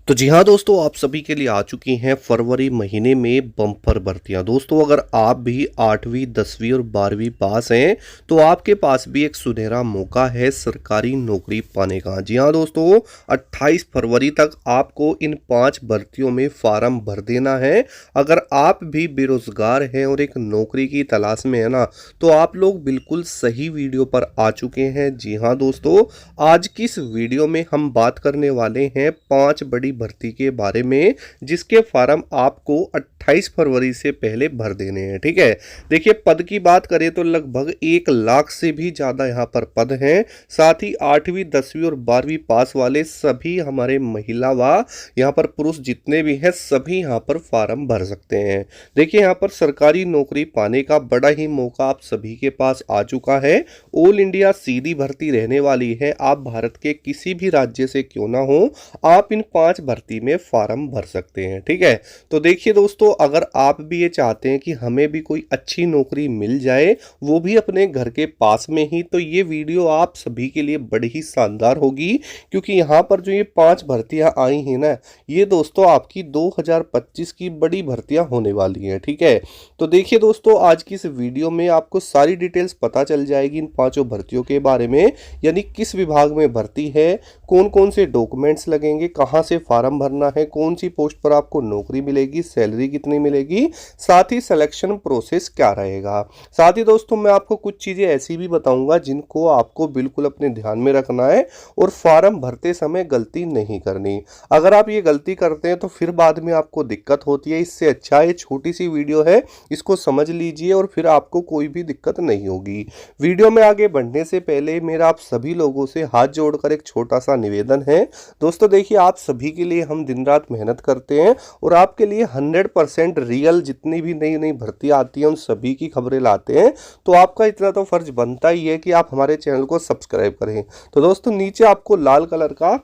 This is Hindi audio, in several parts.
तो जी हाँ दोस्तों, आप सभी के लिए आ चुकी हैं फरवरी महीने में बम्पर भर्तियां। दोस्तों अगर आप भी 8वीं 10वीं और 12वीं पास हैं तो आपके पास भी एक सुनहरा मौका है सरकारी नौकरी पाने का। जी हाँ दोस्तों, 28 फरवरी तक आपको इन 5 भर्तियों में फार्म भर देना है। अगर आप भी बेरोजगार हैं और एक नौकरी की तलाश में है ना, तो आप लोग बिल्कुल सही वीडियो पर आ चुके हैं। जी हाँ दोस्तों, आज की इस वीडियो में हम बात करने वाले हैं 5 बड़ी भर्ती के बारे में, जिसके फॉर्म आपको 28 फरवरी से पहले भर देने हैं। ठीक है, देखिए पद की बात करें तो लगभग 1 लाख से भी ज़्यादा यहाँ पर पद हैं। साथ ही 8वीं 10वीं और 12वीं पास वाले सभी हमारे महिला व यहाँ पर पुरुष जितने भी हैं सभी यहाँ पर फॉर्म भर सकते हैं। देखिए यहाँ पर सरकारी नौकरी पाने का बड़ा ही मौका आप सभी के पास आ चुका है। ऑल इंडिया सीधी भर्ती रहने वाली है। आप भारत के किसी भी राज्य से क्यों ना हो, आप इन 5 भर्ती में फॉर्म भर सकते हैं। ठीक है, तो देखिए दोस्तों, अगर आप भी ये चाहते हैं कि हमें भी कोई अच्छी नौकरी मिल जाए, वो भी अपने घर के पास में ही, तो ये वीडियो आप सभी के लिए बड़ी ही शानदार होगी। क्योंकि यहाँ पर जो ये 5 भर्तियां आई हैं ना, ये दोस्तों आपकी 2025 की बड़ी भर्तियां होने वाली हैं। ठीक है, तो देखिए दोस्तों, आज की इस वीडियो में आपको सारी डिटेल्स पता चल जाएगी इन 5 भर्तियों के बारे में, यानी किस विभाग में भर्ती है, कौन कौन से डॉक्यूमेंट्स लगेंगे, कहां से फॉर्म भरना है, कौन सी पोस्ट पर आपको नौकरी मिलेगी, सैलरी कितनी मिलेगी, साथ ही सिलेक्शन प्रोसेस क्या रहेगा। साथ ही दोस्तों मैं आपको कुछ चीज़ें ऐसी भी बताऊंगा जिनको आपको बिल्कुल अपने ध्यान में रखना है और फॉर्म भरते समय गलती नहीं करनी। अगर आप ये गलती करते हैं तो फिर बाद में आपको दिक्कत होती है। इससे अच्छा ये छोटी सी वीडियो है, इसको समझ लीजिए और फिर आपको कोई भी दिक्कत नहीं होगी। वीडियो में आगे बढ़ने से पहले मेरा आप सभी लोगों से हाथ जोड़कर एक छोटा सा निवेदन है। दोस्तों देखिए, आप सभी के लिए हम दिन रात मेहनत करते हैं और आपके लिए 100% रियल जितनी भी नई नई भर्ती आती है उन सभी की खबरें लाते हैं। तो आपका इतना तो फर्ज बनता ही है कि आप हमारे चैनल को सब्सक्राइब करें। तो दोस्तों नीचे आपको लाल कलर का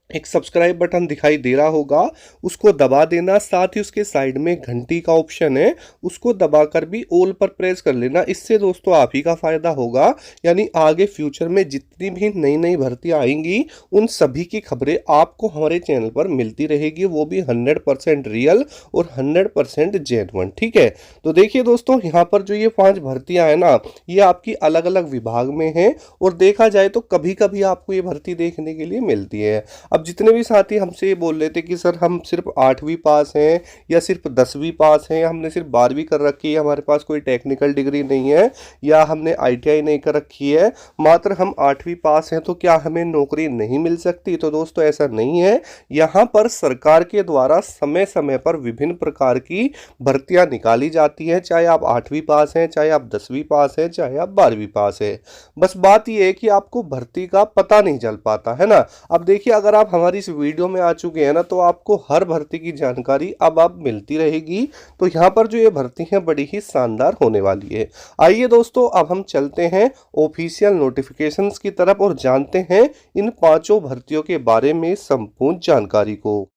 एक सब्सक्राइब बटन दिखाई दे रहा होगा, उसको दबा देना। साथ ही उसके साइड में घंटी का ऑप्शन है, उसको दबाकर भी ऑल पर प्रेस कर लेना। इससे दोस्तों आप ही का फायदा होगा, यानी आगे फ्यूचर में जितनी भी नई नई भर्तियां आएंगी उन सभी की खबरें आपको हमारे चैनल पर मिलती रहेगी, वो भी 100% रियल और 100% जेन्युइन। ठीक है, तो देखिए दोस्तों, यहाँ पर जो ये 5 भर्तियां हैं ना, ये आपकी अलग अलग विभाग में हैं और देखा जाए तो कभी कभी आपको ये भर्ती देखने के लिए मिलती है। अब जितने भी साथी हमसे ये बोल रहे थे कि सर हम सिर्फ 8वीं पास हैं या सिर्फ 10वीं पास हैं, हमने सिर्फ 12वीं कर रखी है, हमारे पास कोई टेक्निकल डिग्री नहीं है, या हमने आईटीआई नहीं कर रखी है, मात्र हम 8वीं पास हैं, तो क्या हमें नौकरी नहीं मिल सकती? तो दोस्तों ऐसा नहीं है। यहाँ पर सरकार के द्वारा समय समय पर विभिन्न प्रकार की भर्तियां निकाली जाती हैं, चाहे आप 8वीं पास हैं, चाहे आप 10वीं पास हैं, चाहे आप 12वीं पास है। बस बात यह है कि आपको भर्ती का पता नहीं चल पाता है ना। अब देखिए, अगर आप हमारी इस वीडियो में आ चुके हैं ना, तो आपको हर भर्ती की जानकारी अब मिलती रहेगी। तो यहाँ पर जो ये भर्ती है बड़ी ही शानदार होने वाली है। आइए दोस्तों, अब हम चलते हैं ऑफिशियल नोटिफिकेशंस की तरफ और जानते हैं इन 5 भर्तियों के बारे में संपूर्ण जानकारी को।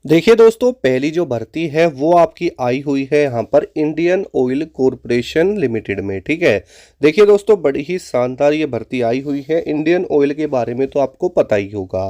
देखिए दोस्तों, पहली जो भर्ती है वो आपकी आई हुई है यहाँ पर इंडियन ऑयल कॉरपोरेशन लिमिटेड में। ठीक है, देखिए दोस्तों, बड़ी ही शानदार ये भर्ती आई हुई है। इंडियन ऑयल के बारे में तो आपको पता ही होगा।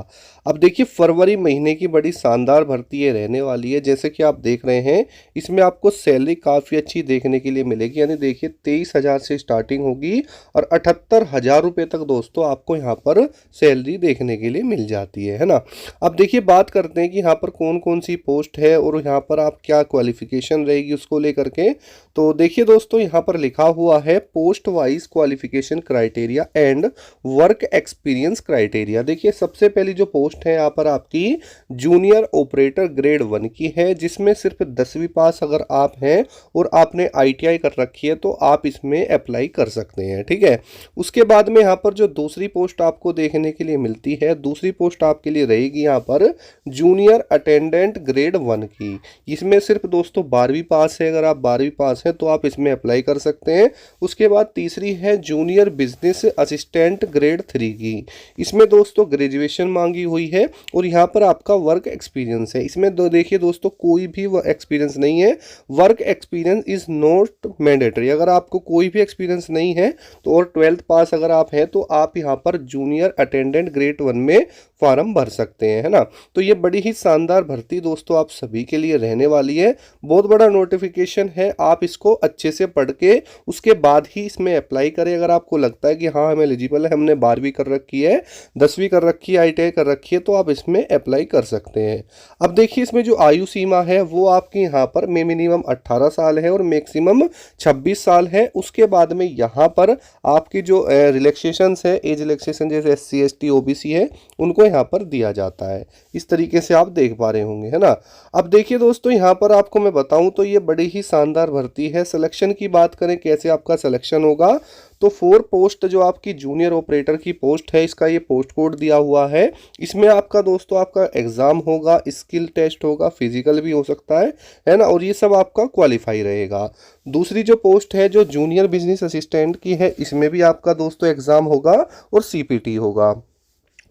अब देखिए, फरवरी महीने की बड़ी शानदार भर्ती ये रहने वाली है। जैसे कि आप देख रहे हैं, इसमें आपको सैलरी काफ़ी अच्छी देखने के लिए मिलेगी। यानी देखिए 23,000 से स्टार्टिंग होगी और 78,000 रुपये तक दोस्तों आपको यहाँ पर सैलरी देखने के लिए मिल जाती है ना। अब देखिए, बात करते हैं कि यहाँ पर कौन कौन सी पोस्ट है और यहाँ पर आप क्या क्वालिफिकेशन रहेगी उसको लेकर के। तो देखिए दोस्तों, यहाँ पर लिखा हुआ है post wise qualification criteria and work experience criteria. देखिए सबसे पहली जो पोस्ट है यहाँ पर आपकी जूनियर ऑपरेटर ग्रेड 1 की है, जिसमें सिर्फ 10वीं पास अगर आप हैं और आपने आईटीआई कर रखी है तो आप इसमें अप्लाई कर सकते हैं। ठीक है, उसके बाद में यहाँ पर जो दूसरी पोस्ट आपको देखने के लिए मिलती है, दूसरी पोस्ट आपके लिए रहेगी यहाँ पर जूनियर अटेंडेंट ग्रेड 1 की। इसमें सिर्फ दोस्तों 12वीं पास है, अगर आप 12वीं पास हैं हैं तो आप इसमें अप्लाई कर सकते हैं। उसके बाद तीसरी है जूनियर बिजनेस असिस्टेंट ग्रेड 3 की। इसमें दोस्तों ग्रेजुएशन मांगी हुई है और यहाँ पर आपका वर्क एक्सपीरियंस है। इसमें देखिए दोस्तों कोई भी एक्सपीरियंस नहीं है, work experience is not mandatory. अगर आपको कोई भी एक्सपीरियंस नहीं है तो और 12th पास अगर आप हैं तो आप यहाँ पर जूनियर अटेंडेंट ग्रेड 1 में फॉर्म भर सकते हैं, है ना। तो ये बड़ी ही शानदार भर्ती दोस्तों आप सभी के लिए रहने वाली है। बहुत बड़ा नोटिफिकेशन है, आप इसको अच्छे से पढ़ के उसके बाद ही इसमें अप्लाई करें। अगर आपको लगता है कि हाँ हम एलिजिबल है, हमने 12वीं कर रखी है, 10वीं कर रखी है, ITI कर रखी है, तो आप इसमें अप्लाई कर सकते हैं। अब देखिए इसमें जो आयु सीमा है वो आपकी यहाँ पर मिनिमम 18 साल है और मैक्सिमम 26 साल है। उसके बाद में यहाँ पर आपकी जो रिलैक्सेशंस है, एज रिलैक्सेशन जैसे SC ST OBC है, उनको यहाँ पर दिया जाता है। इस तरीके से आप देख पा रहे होंगे, है ना। अब देखिए दोस्तों यहाँ पर आपको मैं बताऊं तो ये बड़ी ही शानदार भर्ती है। सिलेक्शन की बात करें कैसे आपका सिलेक्शन होगा, तो 4 पोस्ट जो आपकी जूनियर ऑपरेटर की पोस्ट है, इसका ये पोस्ट कोड दिया हुआ है। इसमें आपका दोस्तों आपका एग्जाम होगा, स्किल टेस्ट होगा, फिजिकल भी हो सकता है ना, और ये सब आपका क्वालिफाई रहेगा। दूसरी जो पोस्ट है जो जूनियर बिजनेस असिस्टेंट की है, इसमें भी आपका दोस्तों एग्जाम होगा और CPT होगा।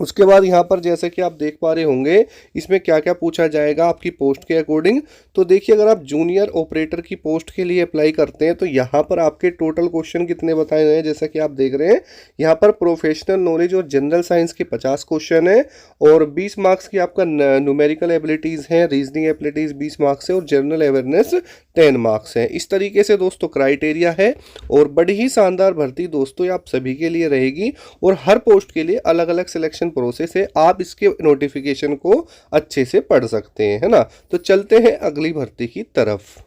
उसके बाद यहाँ पर जैसे कि आप देख पा रहे होंगे इसमें क्या क्या पूछा जाएगा आपकी पोस्ट के अकॉर्डिंग। तो देखिए अगर आप जूनियर ऑपरेटर की पोस्ट के लिए अप्लाई करते हैं तो यहाँ पर आपके टोटल क्वेश्चन कितने बताए गए हैं, जैसा कि आप देख रहे हैं यहाँ पर प्रोफेशनल नॉलेज और जनरल साइंस के 50 क्वेश्चन है और 20 मार्क्स की आपका न्यूमेरिकल एबिलिटीज़ हैं, रीजनिंग एबिलिटीज़ 20 मार्क्स है और जनरल अवेयरनेस 10 मार्क्स है। इस तरीके से दोस्तों क्राइटेरिया है और बड़ी ही शानदार भर्ती दोस्तों आप सभी के लिए रहेगी और हर पोस्ट के लिए अलग अलग सिलेक्शन प्रोसेस है। आप इसके नोटिफिकेशन को अच्छे से पढ़ सकते हैं, है ना। तो चलते हैं अगली भर्ती की तरफ।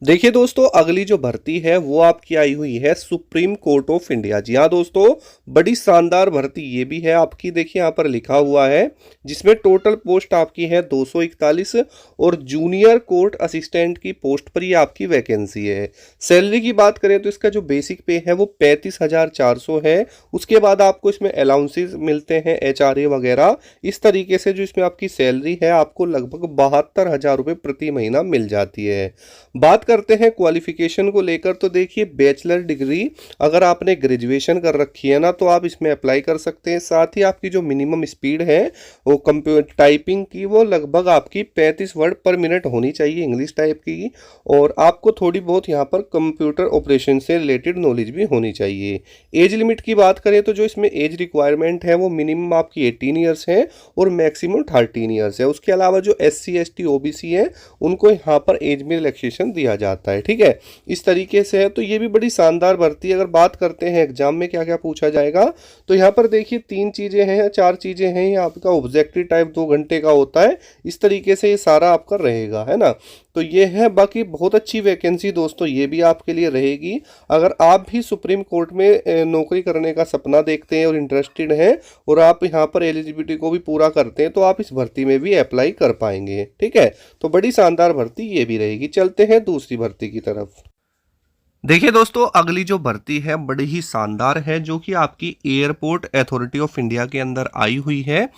देखिए दोस्तों अगली जो भर्ती है वो आपकी आई हुई है सुप्रीम कोर्ट ऑफ इंडिया। जी हाँ दोस्तों, बड़ी शानदार भर्ती ये भी है आपकी। देखिए यहाँ पर लिखा हुआ है जिसमें टोटल पोस्ट आपकी है 241 और जूनियर कोर्ट असिस्टेंट की पोस्ट पर ये आपकी वैकेंसी है। सैलरी की बात करें तो इसका जो बेसिक पे है वो 35,400 है। उसके बाद आपको इसमें अलाउंसेस मिलते हैं, HRA वगैरह। इस तरीके से जो इसमें आपकी सैलरी है आपको लगभग 72,000 रुपये प्रति महीना मिल जाती है। बात करते हैं क्वालिफिकेशन को लेकर, तो देखिए बैचलर डिग्री अगर आपने ग्रेजुएशन कर रखी है ना तो आप इसमें अप्लाई कर सकते हैं। साथ ही आपकी जो मिनिमम स्पीड है वो कंप्यूटर टाइपिंग की वो लगभग आपकी 35 वर्ड पर मिनट होनी चाहिए इंग्लिश टाइप की, और आपको थोड़ी बहुत यहाँ पर कंप्यूटर ऑपरेशन से रिलेटेड नॉलेज भी होनी चाहिए। एज लिमिट की बात करें तो जो इसमें एज रिक्वायरमेंट है वो मिनिमम आपकी 18 ईयर्स है और मैक्सिमम 13 ईयर्स है। उसके अलावा जो SC ST OBC है उनको यहाँ पर एज में रिलैक्सेशन दिया जाता है, ठीक है। इस तरीके से है, तो ये भी बड़ी शानदार भर्ती है। अगर बात करते हैं एग्जाम में क्या क्या पूछा जाएगा, तो यहाँ पर देखिए 3 चीजें हैं, 4 चीजें हैं। ये आपका ऑब्जेक्टिव टाइप 2 घंटे का होता है। इस तरीके से ये सारा आपका रहेगा, है ना। तो ये है, बाकी बहुत अच्छी वैकेंसी दोस्तों ये भी आपके लिए रहेगी। अगर आप भी सुप्रीम कोर्ट में नौकरी करने का सपना देखते हैं और इंटरेस्टेड हैं और आप यहाँ पर एलिजिबिलिटी को भी पूरा करते हैं तो आप इस भर्ती में भी अप्लाई कर पाएंगे, ठीक है। तो बड़ी शानदार भर्ती ये भी रहेगी। चलते हैं दूसरी भर्ती की तरफ। देखिए दोस्तों अगली जो भर्ती है बड़ी ही शानदार है, जो कि आपकी एयरपोर्ट अथॉरिटी ऑफ इंडिया के अंदर आई हुई है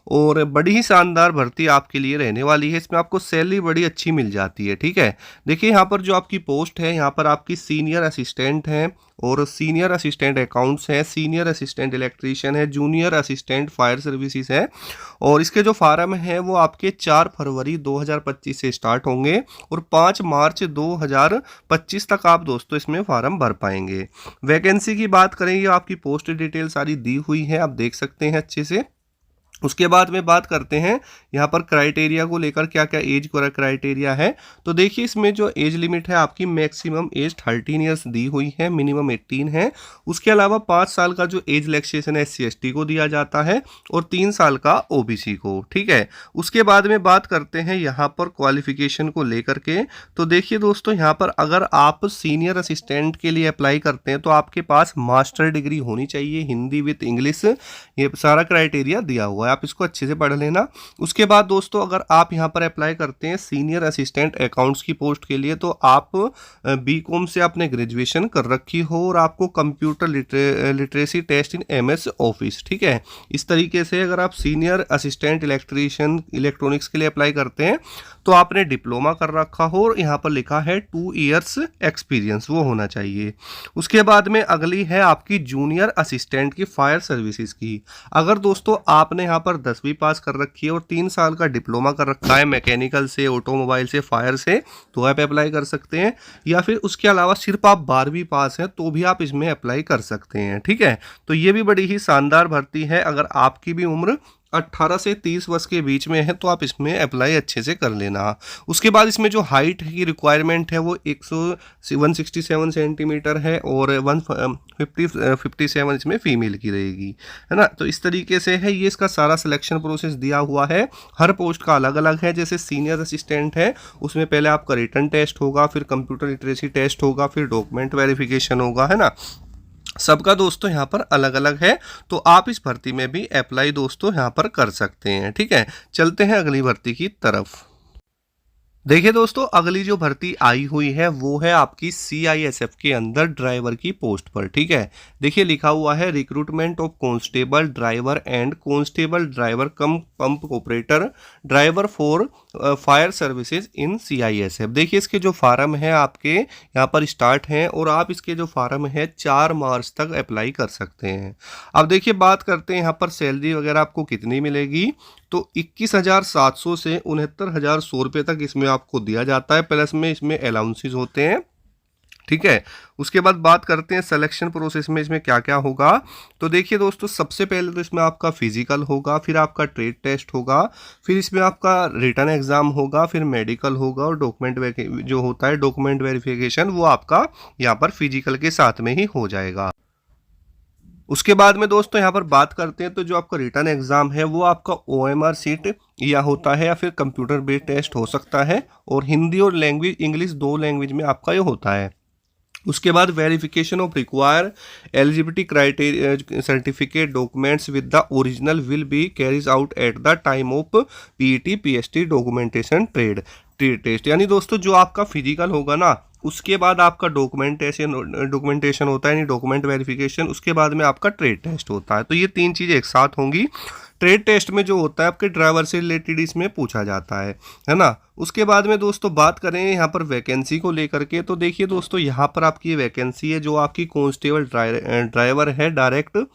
और बड़ी ही शानदार भर्ती आपके लिए रहने वाली है। इसमें आपको सैलरी बड़ी अच्छी मिल जाती है, ठीक है। देखिए यहाँ पर जो आपकी पोस्ट है यहाँ पर आपकी सीनियर असिस्टेंट है और सीनियर असिस्टेंट अकाउंट्स है, सीनियर असिस्टेंट इलेक्ट्रीशियन है, जूनियर असिस्टेंट फायर सर्विसेज है। और इसके जो फार्म है वो आपके 4 फरवरी 2025 से स्टार्ट होंगे और 5 मार्च 2025 तक आप दोस्तों इसमें फार्म भर पाएंगे। वैकेंसी की बात करेंगे, आपकी पोस्ट डिटेल सारी दी हुई है, आप देख सकते हैं अच्छे से। उसके बाद में बात करते हैं यहाँ पर क्राइटेरिया को लेकर, क्या क्या एज क्राइटेरिया है। तो देखिए इसमें जो एज लिमिट है आपकी मैक्सिमम एज 13 ईयर्स दी हुई है, मिनिमम 18 है। उसके अलावा 5 साल का जो एज रिलैक्सेशन है SC ST को दिया जाता है और 3 साल का OBC को, ठीक है। उसके बाद में बात करते हैं यहाँ पर क्वालिफिकेशन को लेकर के। तो देखिए दोस्तों यहाँ पर अगर आप सीनियर असिस्टेंट के लिए अप्लाई करते हैं तो आपके पास मास्टर डिग्री होनी चाहिए हिंदी विद इंग्लिश, ये सारा क्राइटेरिया दिया हुआ है। आप इसको अच्छे से पढ़ लेना। उसके बाद दोस्तों अगर आप यहाँ पर अप्लाई करते हैं सीनियर असिस्टेंट अकाउंट्स की पोस्ट के लिए, तो आप बीकॉम से आपने ग्रेजुएशन कर रखी हो और आपको computer literacy test in MS office, ठीक है। इस तरीके से अगर आप सीनियर असिस्टेंट इलेक्ट्रीशियन इलेक्ट्रॉनिक्स के लिए अप्लाई करते हैं तो आपने डिप्लोमा कर रखा हो और यहाँ पर लिखा है 2 इयर्स एक्सपीरियंस, वो होना चाहिए। उसके बाद में अगली है आपकी जूनियर असिस्टेंट की फायर सर्विसेज की। अगर दोस्तों आपने यहाँ पर 10वीं पास कर रखी है और 3 साल का डिप्लोमा कर रखा है मैकेनिकल से, ऑटोमोबाइल से, फायर से, तो आप अप्लाई कर सकते हैं। या फिर उसके अलावा सिर्फ आप 12वीं पास हैं तो भी आप इसमें अप्लाई कर सकते हैं, ठीक है। तो ये भी बड़ी ही शानदार भर्ती है। अगर आपकी भी उम्र 18 से 30 वर्ष के बीच में है तो आप इसमें अप्लाई अच्छे से कर लेना। उसके बाद इसमें जो हाइट की रिक्वायरमेंट है वो 167 सेंटीमीटर है और 157 इसमें फीमेल की रहेगी, है ना। तो इस तरीके से है, ये इसका सारा सिलेक्शन प्रोसेस दिया हुआ है। हर पोस्ट का अलग अलग है। जैसे सीनियर असिस्टेंट है उसमें पहले आपका रिटन टेस्ट होगा, फिर कंप्यूटर लिटरेसी टेस्ट होगा, फिर डॉक्यूमेंट वेरिफिकेशन होगा, है ना। सबका दोस्तों यहाँ पर अलग अलग है, तो आप इस भर्ती में भी अप्लाई दोस्तों यहाँ पर कर सकते हैं, ठीक है। चलते हैं अगली भर्ती की तरफ। देखिए दोस्तों अगली जो भर्ती आई हुई है वो है आपकी CISF के अंदर ड्राइवर की पोस्ट पर, ठीक है। देखिए लिखा हुआ है recruitment of constable driver and constable driver come pump operator driver for fire services in CISF। देखिए इसके जो फार्म है आपके यहाँ पर स्टार्ट हैं और आप इसके जो फार्म है 4 मार्च तक अप्लाई कर सकते हैं। अब देखिए बात करते हैं यहाँ पर सैलरी वगैरह आपको कितनी मिलेगी। तो 21,700 से 69,100 रुपये तक इसमें आपको दिया जाता है, प्लस में इसमें अलाउंसेस होते हैं, ठीक है। उसके बाद बात करते हैं सिलेक्शन प्रोसेस में इसमें क्या क्या होगा। तो देखिए दोस्तों सबसे पहले तो इसमें आपका फिजिकल होगा, फिर आपका ट्रेड टेस्ट होगा, फिर इसमें आपका रिटन एग्जाम होगा, फिर मेडिकल होगा और डॉक्यूमेंट जो होता है डॉक्यूमेंट वेरिफिकेशन वो आपका यहाँ पर फिजिकल के साथ में ही हो जाएगा। उसके बाद में दोस्तों यहाँ पर बात करते हैं तो जो आपका रिटन एग्जाम है वो आपका OMR सीट या होता है या फिर कंप्यूटर बेस्ड टेस्ट हो सकता है, और हिंदी और लैंग्वेज इंग्लिश 2 लैंग्वेज में आपका ये होता है। उसके बाद verification of require eligibility criteria certificate documents with the original will be carries out at the time of PET PST documentation trade test. यानी दोस्तों जो आपका फिजिकल होगा ना उसके बाद आपका डॉक्यूमेंटेशन होता है, यानी डॉक्यूमेंट वेरिफिकेशन, उसके बाद में आपका ट्रेड टेस्ट होता है। तो ये 3 चीज़ें एक साथ होंगी। ट्रेड टेस्ट में जो होता है आपके ड्राइवर से रिलेटेड इसमें पूछा जाता है ना। उसके बाद में दोस्तों बात करें यहाँ पर वैकेंसी को लेकर के, तो देखिए दोस्तों यहाँ पर आपकी वैकेंसी है जो आपकी कांस्टेबल ड्राइवर है डायरेक्ट,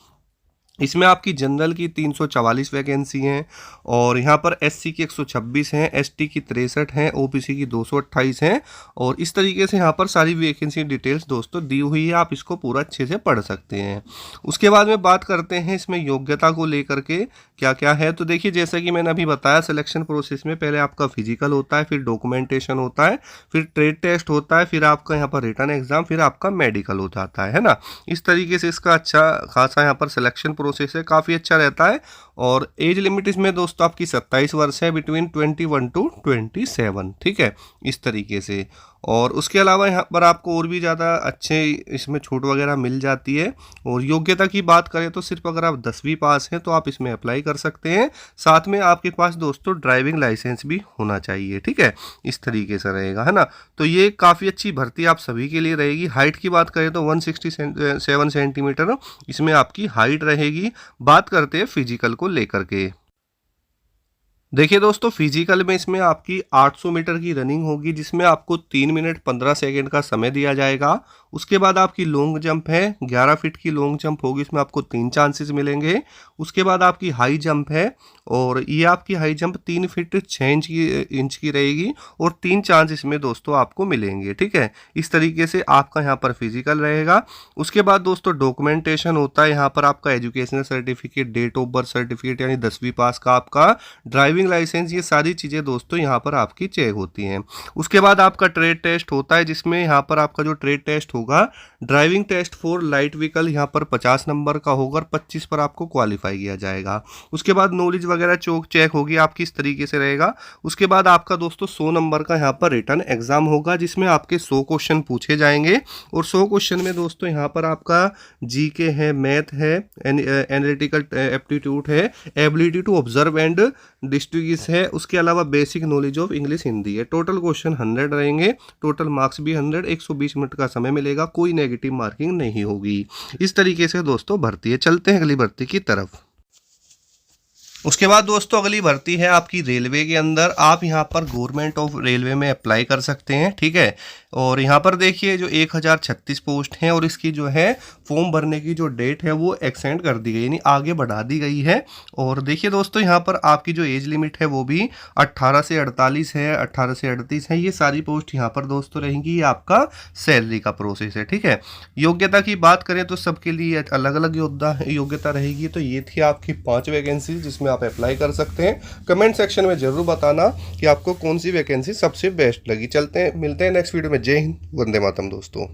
इसमें आपकी जनरल की 344 वैकेंसी हैं और यहाँ पर SC की 126 हैं, ST की 63 हैं, OBC की 228 हैं। और इस तरीके से यहाँ पर सारी वैकेंसी डिटेल्स दोस्तों दी हुई है, आप इसको पूरा अच्छे से पढ़ सकते हैं। उसके बाद में बात करते हैं इसमें योग्यता को लेकर के क्या क्या है। तो देखिए जैसा कि मैंने अभी बताया सिलेक्शन प्रोसेस में पहले आपका फिजिकल होता है, फिर डॉक्यूमेंटेशन होता है, फिर ट्रेड टेस्ट होता है, फिर आपका यहाँ पर रिटन एग्जाम, फिर आपका मेडिकल हो जाता है ना। इस तरीके से इसका अच्छा खासा यहाँ पर सिलेक्शन प्रोसेस है, काफ़ी अच्छा रहता है। और एज लिमिट इसमें दोस्तों आपकी 27 वर्ष है, बिटवीन 21 to 27, ठीक है, इस तरीके से। और उसके अलावा यहाँ पर आपको और भी ज़्यादा अच्छे इसमें छूट वगैरह मिल जाती है। और योग्यता की बात करें तो सिर्फ अगर आप 10वीं पास हैं तो आप इसमें अप्लाई कर सकते हैं, साथ में आपके पास दोस्तों ड्राइविंग लाइसेंस भी होना चाहिए, ठीक है, इस तरीके से रहेगा, है ना। तो ये काफ़ी अच्छी भर्ती आप सभी के लिए रहेगी। हाइट की बात करें तो 167 सेंटीमीटर इसमें आपकी हाइट रहेगी। बात करते हैं फिजिकल को लेकर के। देखिए दोस्तों फिजिकल में इसमें आपकी 800 मीटर की रनिंग होगी जिसमें आपको 3 मिनट 15 सेकंड का समय दिया जाएगा। उसके बाद आपकी लॉन्ग जंप है, 11 फीट की लॉन्ग जंप होगी, इसमें आपको 3 चांसेस मिलेंगे। उसके बाद आपकी हाई जंप है और ये आपकी हाई जंप 3 फीट 6 इंच की रहेगी और 3 चांस इसमें दोस्तों आपको मिलेंगे, ठीक है। इस तरीके से आपका यहाँ पर फिजिकल रहेगा। उसके बाद दोस्तों डॉक्यूमेंटेशन होता है, यहाँ पर आपका educational certificate, date of birth certificate यानी 10वीं पास का, आपका ड्राइविंग ड्राइविंग लाइसेंस, ये सारी चीज़ें दोस्तों यहाँ पर आपकी चेक होती हैं। उसके बाद आपका ट्रेड टेस्ट होता है, जिसमें यहाँ पर आपका जो ट्रेड टेस्ट होगा, driving test for light vehicle यहाँ पर 50 नंबर का होगा और 25 पर आपको क्वालिफाई किया जाएगा। उसके बाद नॉलेज वगैरह चेक होगी आपकी, इस तरीके से रहेगा। उसके बाद आपका दोस्तों 100 नंबर का यहाँ पर रिटन एग्जाम होगा, जिसमें आपके 100 क्वेश्चन पूछे जाएंगे और 100 क्वेश्चन में दोस्तों यहाँ पर आपका जीके है, मैथ है, एनालिटिकल एप्टीट्यूड है, ability to observe and distinguish है, उसके अलावा basic knowledge of English Hindi है। टोटल क्वेश्चन 100 रहेंगे, टोटल मार्क्स भी 100, 120 मिनट का समय मिलेगा, कोई नेगेटिव मार्किंग नहीं होगी। इस तरीके से दोस्तों भर्ती है। चलते हैं अगली भर्ती की तरफ। उसके बाद दोस्तों अगली भर्ती है आपकी रेलवे के अंदर। आप यहाँ पर गवर्नमेंट ऑफ रेलवे में अप्लाई कर सकते हैं, ठीक है। और यहाँ पर देखिए जो 1036 पोस्ट हैं और इसकी जो है फॉर्म भरने की जो डेट है वो एक्सटेंड कर दी गई, यानी आगे बढ़ा दी गई है। और देखिए दोस्तों यहाँ पर आपकी जो एज लिमिट है वो भी 18 से 48 है, 18 से 38 है। ये सारी पोस्ट यहाँ पर दोस्तों रहेंगी। ये आपका सैलरी का प्रोसेस है, ठीक है। योग्यता की बात करें तो सबके लिए अलग अलग योग्यता रहेगी। तो ये थी आपकी 5 वैकेंसी जिसमें आप अप्लाई कर सकते हैं। कमेंट सेक्शन में जरूर बताना कि आपको कौन सी वैकेंसी सबसे बेस्ट लगी। चलते हैं, मिलते हैं नेक्स्ट वीडियो में। जय हिंद, वंदे मातरम दोस्तों।